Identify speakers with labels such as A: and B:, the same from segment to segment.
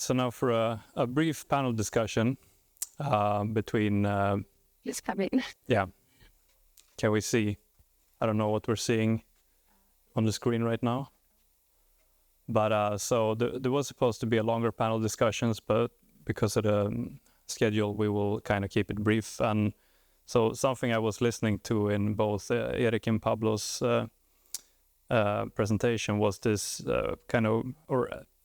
A: So now for a brief panel discussion between...
B: It's coming.
A: Yeah. Can we see? I don't know what we're seeing on the screen right now. But so there was supposed to be a longer panel discussions, but because of the schedule, we will kind of keep it brief. And so something I was listening to in both Erik and Pablo's presentation was this kind of...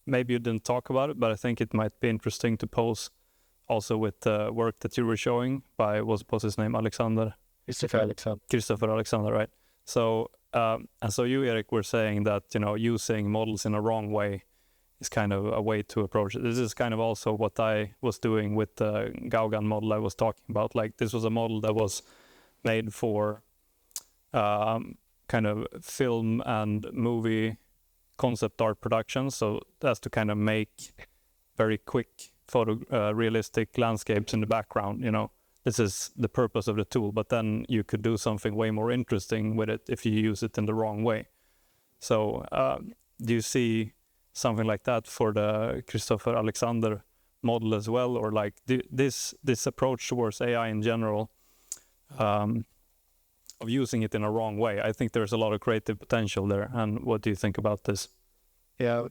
A: Maybe you didn't talk about it, but I think it might be interesting to pose also with the work that you were showing by, what was his name, Alexander? Christopher Alexander, right? So, and so you, Erik, were saying that, using models in a wrong way is kind of a way to approach it. This is kind of also what I was doing with the Gauguin model I was talking about. Like, this was a model that was made for kind of film and movie concept art production, so that's to kind of make very quick realistic landscapes in the background. This is the purpose of the tool, but then you could do something way more interesting with it if you use it in the wrong way. So do you see something like that for the Christopher Alexander model as well, or like this approach towards AI in general, of using it in a wrong way? I think there's a lot of creative potential there. And what do you think about this?
C: Yeah.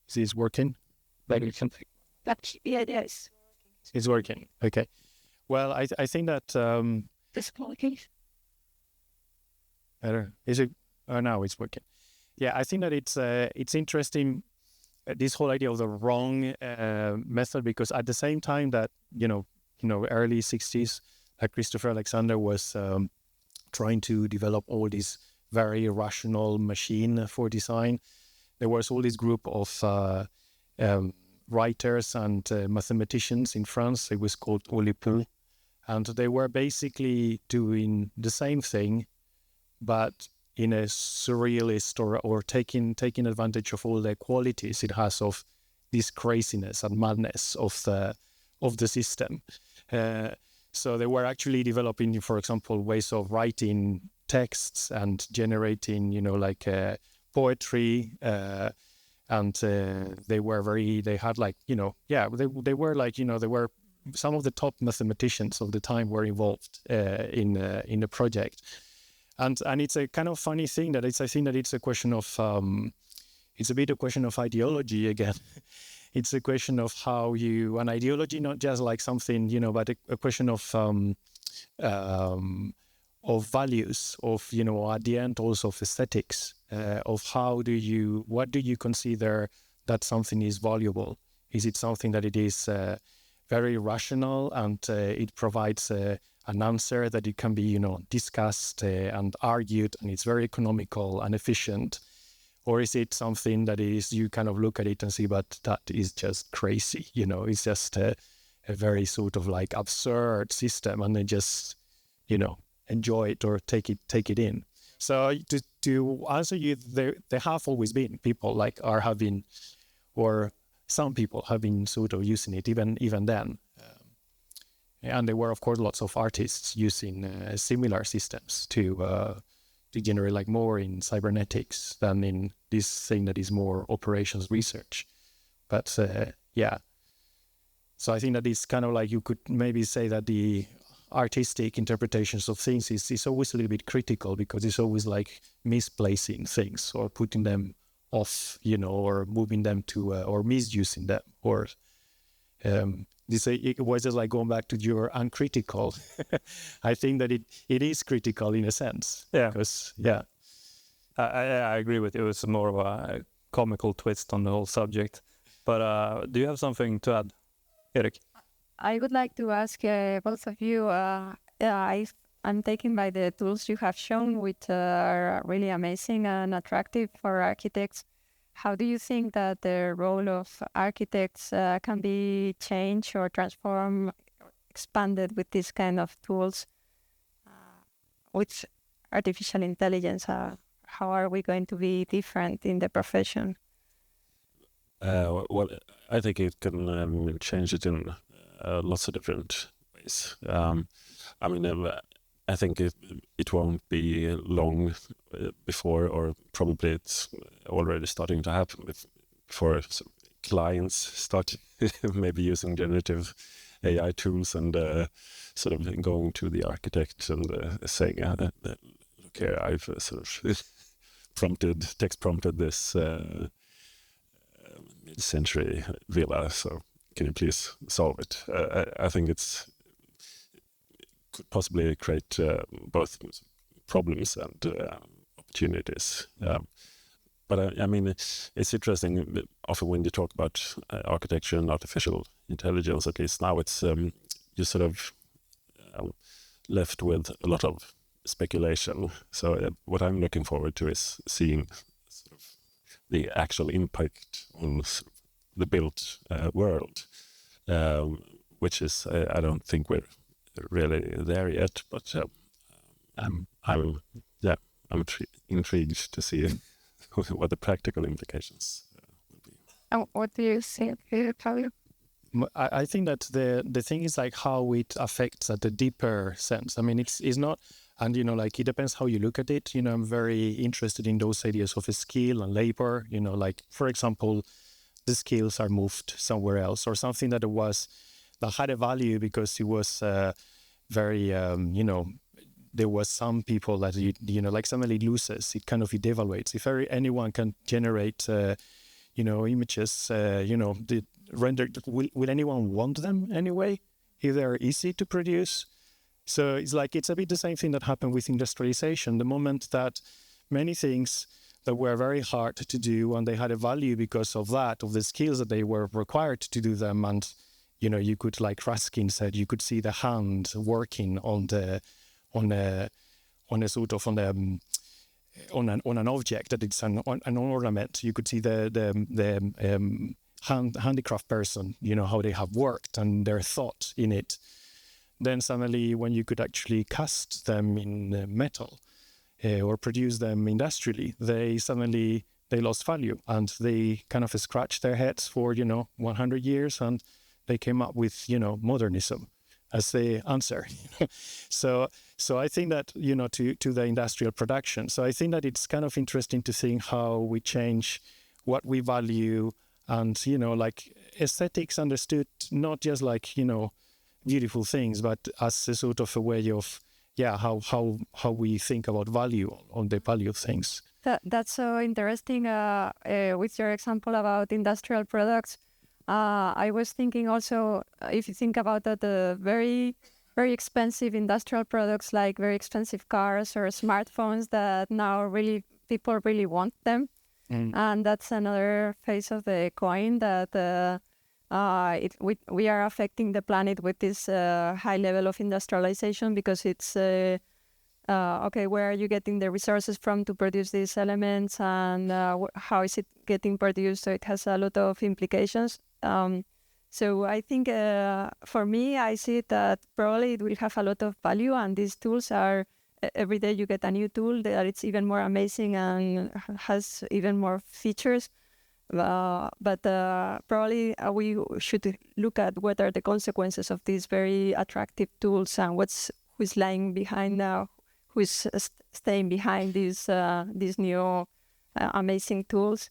C: Is this working?
B: Maybe something. Yeah, it is.
C: It's working. Okay. Well, I think that
B: This qualification.
C: Is it? Oh, now it's working. Yeah, I think that it's interesting, this whole idea of the wrong method, because at the same time that early 60s, Christopher Alexander was trying to develop all this very rational machine for design. There was all this group of writers and mathematicians in France. It was called EQUUBILD, and they were basically doing the same thing, but in a surrealist or taking advantage of all the qualities it has of this craziness and madness of the system. So they were actually developing, for example, ways of writing texts and generating, poetry. And they were some of the top mathematicians of the time were involved in the project. And it's a kind of funny thing that I think that it's a question of, it's a bit a question of ideology again. It's a question of how an ideology, not just like something, but a question of values, of, at the end also of aesthetics, of what do you consider that something is valuable? Is it something that it is very rational and it provides an answer that it can be, discussed and argued, and it's very economical and efficient? Or is it something that is, you kind of look at it and see, but that is just crazy, it's just a very sort of like absurd system, and then just, enjoy it or take it in. So to answer you, there have always been people like are having, or some people have been sort of using it even then. And there were, of course, lots of artists using similar systems to generate like more in cybernetics than in this thing that is more operations research. But yeah, so I think that it's kind of like, you could maybe say that the artistic interpretations of things is always a little bit critical, because it's always like misplacing things or putting them off, or moving them to or misusing them, or it was just like going back to your uncritical. I think that it is critical in a sense.
A: Yeah.
C: Because, yeah.
A: I agree with you. It's more of a comical twist on the whole subject. But do you have something to add, Erik?
B: I would like to ask both of you, I'm taken by the tools you have shown, which are really amazing and attractive for architects. how do you think that the role of architects can be changed or transformed, expanded with this kind of tools, with artificial intelligence? How are we going to be different in the profession?
D: Well, I think it can change it in lots of different ways. I mean, I think it won't be long before, or probably it's already starting to happen before clients start maybe using generative AI tools and sort of going to the architect and saying, look here, I've sort of text prompted this mid-century villa, so can you please solve it? I think could possibly create both problems and opportunities. But I mean, it's interesting. Often when you talk about architecture and artificial intelligence, at least now, it's you're sort of left with a lot of speculation. So what I'm looking forward to is seeing sort of the actual impact on the built world, which is I don't think we're really there yet. But I'm intrigued to see what the practical implications will be.
B: And what do you think, Pablo?
C: I think that the thing is like how it affects at the deeper sense. I mean, it's not, and like it depends how you look at it. I'm very interested in those ideas of skill and labor. Like for example, the skills are moved somewhere else, or something that had a value because it was very there was some people that like suddenly loses. It kind of devaluates. If anyone can generate images, the rendered, will anyone want them anyway if they're easy to produce? So it's a bit the same thing that happened with industrialization. The moment that many things that were very hard to do, and they had a value because of the skills that they were required to do them, and you could, like Raskin said, you could see the hand working on an object that it's an ornament. You could see the handicraft person, how they have worked and their thought in it. Then suddenly, when you could actually cast them in metal or produce them industrially, they lost value, and they kind of scratched their heads for 100 years, and they came up with modernism as the answer. So I think that to the industrial production. So I think that it's kind of interesting to think how we change what we value, and like aesthetics understood not just like beautiful things, but as a sort of a way of how we think about value, on the value of things.
B: That's so interesting. With your example about industrial products, I was thinking also, if you think about the very, very expensive industrial products, like very expensive cars or smartphones, that now really people really want them. And that's another face of the coin, that we are affecting the planet with this high level of industrialization, because it's okay, where are you getting the resources from to produce these elements, and how is it getting produced? So it has a lot of implications. So I think for me, I see that probably it will have a lot of value, and these tools are, every day you get a new tool that it's even more amazing and has even more features. But probably we should look at what are the consequences of these very attractive tools, and who's lying behind now, who's staying behind these new amazing tools.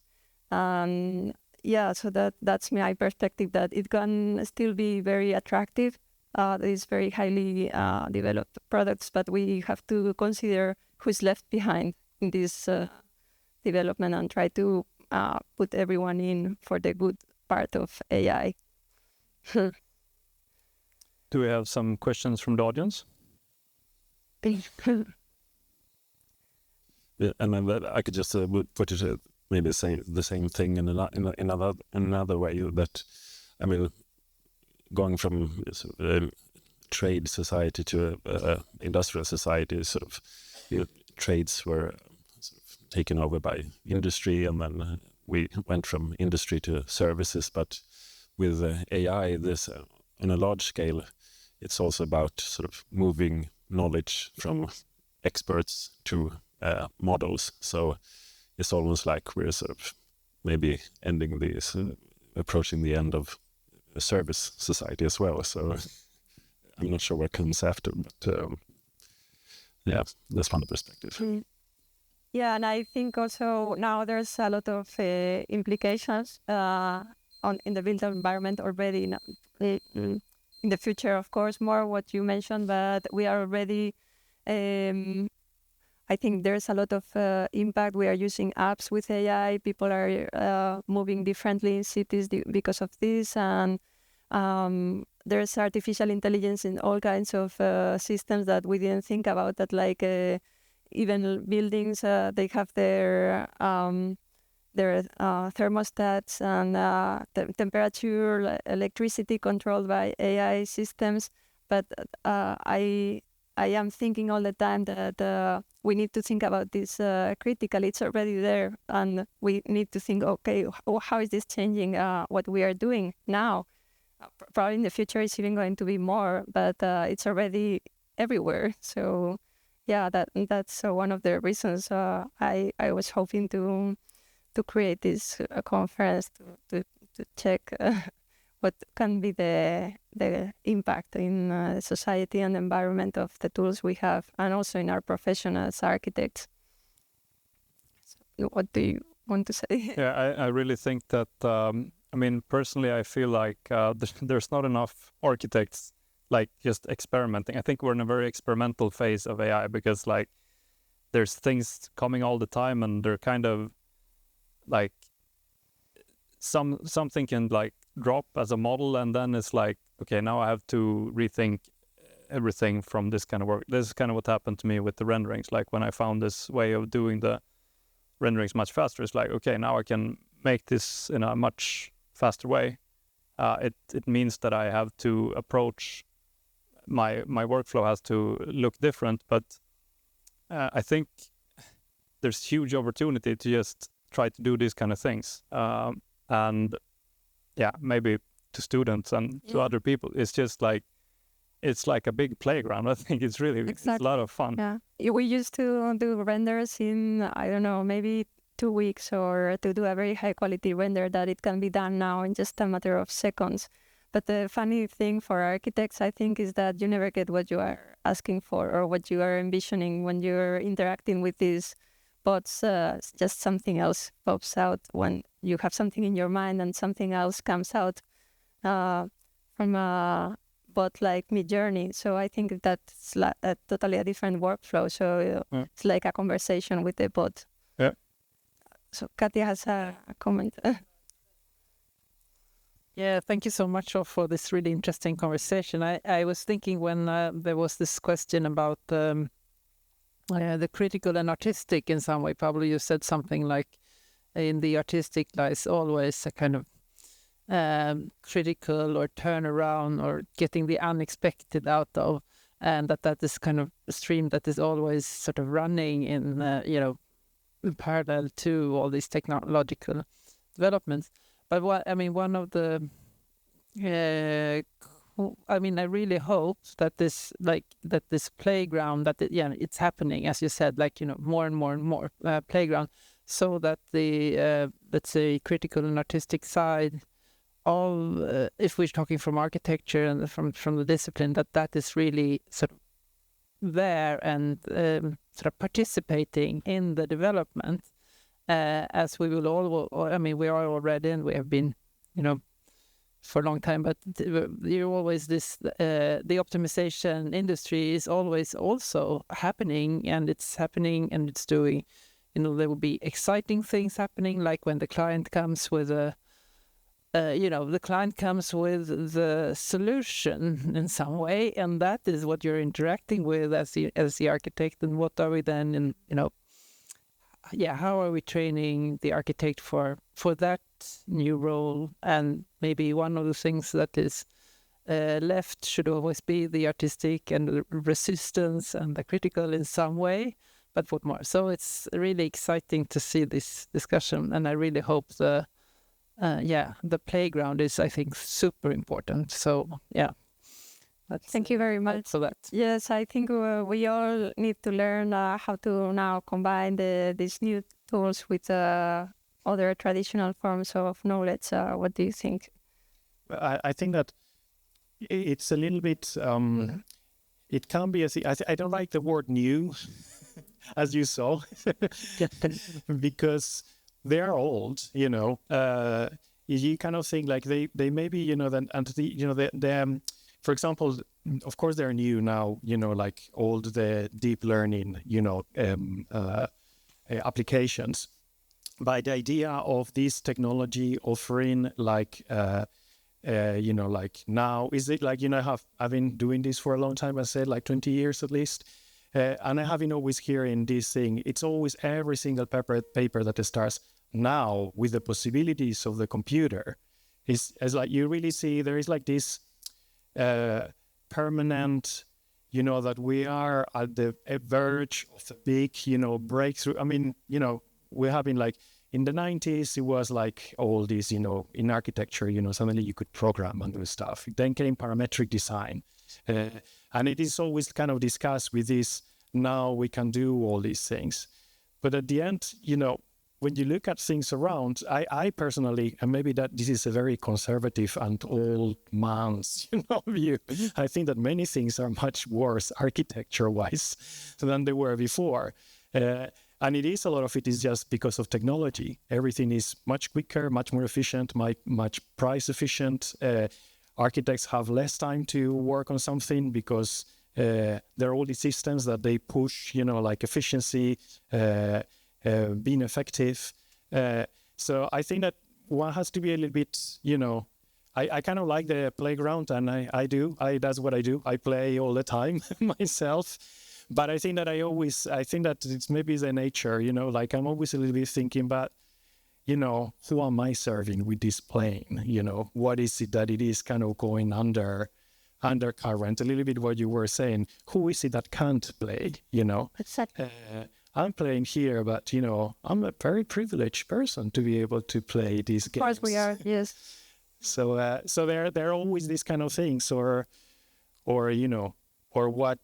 B: So that's my perspective, that it can still be very attractive, these very highly developed products, but we have to consider who's left behind in this development, and try to put everyone in for the good part of AI.
A: Do we have some questions from the audience?
D: Yeah, and then I could just put it maybe the same thing in another way. That, I mean, going from a trade society to a industrial society, sort of trades were sort of taken over by industry, and then we went from industry to services, but with AI, this on a large scale, it's also about sort of moving knowledge from experts to models. So it's almost like we're sort of maybe ending this, approaching the end of a service society as well. So I'm not sure what comes after, but yeah, that's one perspective.
B: Mm. Yeah, and I think also now there's a lot of implications in the built environment already. In the future, of course, more what you mentioned, but we are already. I think there's a lot of impact. We are using apps with AI. People are moving differently in cities because of this, and there's artificial intelligence in all kinds of systems that we didn't think about. That like even buildings, they have their thermostats and temperature, electricity controlled by AI systems. But I am thinking all the time that we need to think about this critically. It's already there, and we need to think, okay, how is this changing what we are doing now? Probably in the future it's even going to be more, but it's already everywhere. So yeah, that's one of the reasons I was hoping to create this conference to check what can be the impact in society and environment of the tools we have, and also in our profession as architects. So what do you want to say?
A: Yeah, I really think that, I mean, personally, I feel like there's not enough architects like just experimenting. I think we're in a very experimental phase of AI because like there's things coming all the time, and they're kind of like something can like drop as a model, and then it's like, okay, now I have to rethink everything from this kind of work. This is kind of what happened to me with the renderings. Like when I found this way of doing the renderings much faster, it's like, okay, now I can make this in a much faster way. It means that I have to approach my workflow has to look different, but I think there's huge opportunity to just try to do these kind of things. And yeah, maybe to students and to other people, it's just like, it's like a big playground. I think it's really, it's a lot of fun.
B: Yeah, we used to do renders in, I don't know, maybe 2 weeks, or to do a very high quality render that it can be done now in just a matter of seconds. But the funny thing for architects, I think, is that you never get what you are asking for or what you are envisioning when you're interacting with these bots. Just something else pops out when you have something in your mind and something else comes out from a bot like Midjourney. So I think that's a totally different workflow. So it's like a conversation with the bot.
A: Yeah.
B: So Katja has a comment.
E: Yeah, thank you so much for this really interesting conversation. I was thinking when there was this question about the critical and artistic in some way. Pablo, you said something like in the artistic lies always a kind of critical or turnaround or getting the unexpected out of, and that is kind of a stream that is always sort of running in, in parallel to all these technological developments. But one of the, I really hope that this playground, it's happening, as you said, more and more and more playground, so that the, let's say, critical and artistic side of, if we're talking from architecture and from the discipline, that is really sort of there and sort of participating in the development. As we will all, we are already, and we have been, for a long time, but you're always this, the optimization industry is always also happening, and it's doing, there will be exciting things happening, like when the client comes with the solution in some way, and that is what you're interacting with as the architect, and what are we then, how are we training the architect for that new role? And maybe one of the things that is left should always be the artistic and the resistance and the critical in some way. but put more. So it's really exciting to see this discussion, and I really hope the playground is, I think, super important. So yeah.
B: Thank you very much
E: for that.
B: Yes, I think we all need to learn how to now combine these new tools with other traditional forms of knowledge. What do you think?
C: I think that it's a little bit, it can be, I don't like the word new, as you saw, because they are old, you know. You kind of think like they maybe, you know, for example, of course they're new now, you know, like all the deep learning, you know, applications. But the idea of this technology offering like, you know, like now, is it like, you know, I've been doing this for a long time, I said like 20 years at least. And I have been always hearing this thing. It's always every single paper that starts now with the possibilities of the computer. Is like you really see there is like this permanent, you know, that we are at the verge of a big, you know, breakthrough. I mean, you know, we're having like in the 90s, it was like all this, you know, in architecture, you know, suddenly you could program and do stuff. Then came parametric design. And it is always kind of discussed with this, now we can do all these things. But at the end, you know, when you look at things around, I personally, and maybe that this is a very conservative and old man's, you know, view, I think that many things are much worse architecture-wise than they were before. And it is, a lot of it is just because of technology. Everything is much quicker, much more efficient, much price efficient. Architects have less time to work on something because there are all these systems that they push, you know, like efficiency, being effective. So I think that one has to be a little bit, you know, I kind of like the playground, and I do. That's what I do. I play all the time myself. But I think that I think that it's maybe the nature, you know, like I'm always a little bit thinking about, you know, who am I serving with this plane? You know, what is it that it is kind of going undercurrent? A little bit what you were saying. Who is it that can't play? You know, I'm playing here, but you know, I'm a very privileged person to be able to play these games.
B: Of course, we are. Yes.
C: So there are always these kind of things, or you know. Or what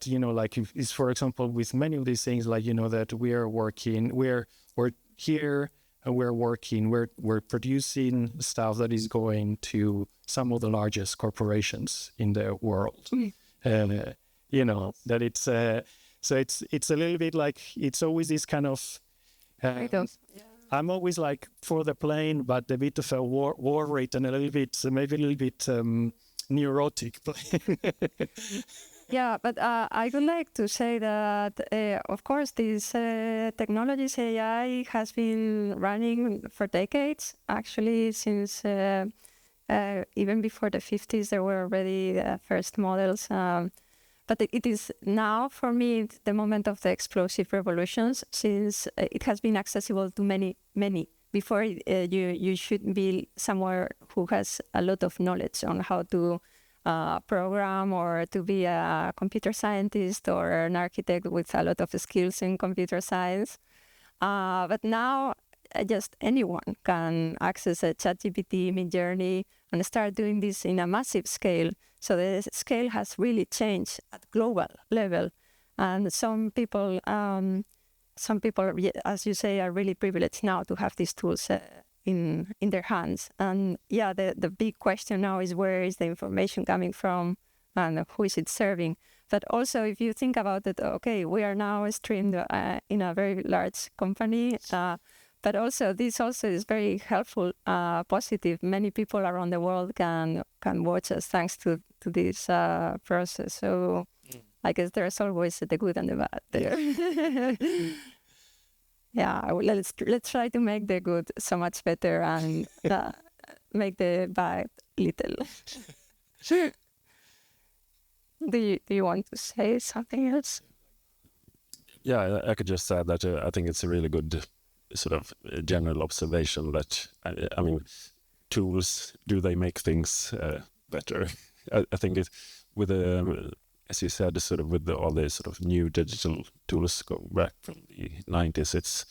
C: you know, like is, for example, with many of these things, like, you know, that we're here and we're working, we're producing stuff that is going to some of the largest corporations in the world. And you know, that it's so it's a little bit like, it's always this kind of I'm always like for the plane, but a bit of a war rate and a little bit, maybe a little bit neurotic.
B: Yeah, but I would like to say that, of course, these technologies, AI, has been running for decades. Actually, since even before the 50s, there were already first models. But it is now, for me, the moment of the explosive revolutions, since it has been accessible to many. Before, you should be somewhere who has a lot of knowledge on how to program, or to be a computer scientist or an architect with a lot of skills in computer science. But now just anyone can access a ChatGPT, Midjourney, and start doing this in a massive scale. So the scale has really changed at global level. And some people, as you say, are really privileged now to have these tools in their hands. And yeah, the big question now is, where is the information coming from and who is it serving? But also, if you think about it, okay, we are now streamed in a very large company, but also this also is very helpful, positive. Many people around the world can watch us thanks to this process. So I guess there's always the good and the bad there. Yeah, let's try to make the good so much better and make the bad little. Sure. Do you want to say something else?
D: Yeah, I could just say that I think it's a really good sort of general observation that, I mean, tools, do they make things better? I think with as you said, sort of with all the sort of new digital tools going back from the 90s, it's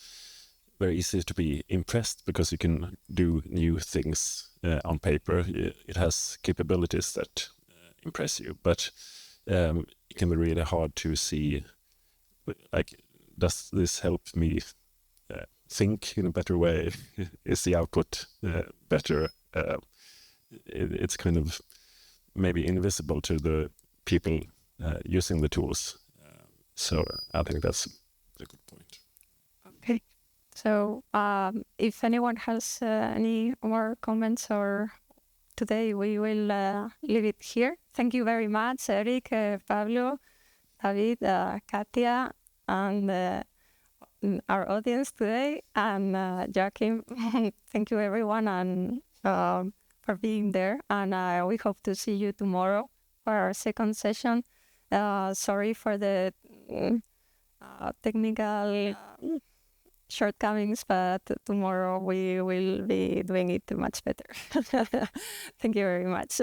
D: very easy to be impressed because you can do new things on paper. It has capabilities that impress you, but it can be really hard to see, like, does this help me think in a better way? Is the output better? It's kind of maybe invisible to the people using the tools. So I think that's a good point.
B: Okay. So if anyone has any more comments, or today we will leave it here. Thank you very much, Erik, Pablo, David, Katia, and our audience today, and Joachim. Thank you, everyone, and for being there. And we hope to see you tomorrow for our second session. Sorry for the technical shortcomings, but tomorrow we will be doing it much better. Thank you very much.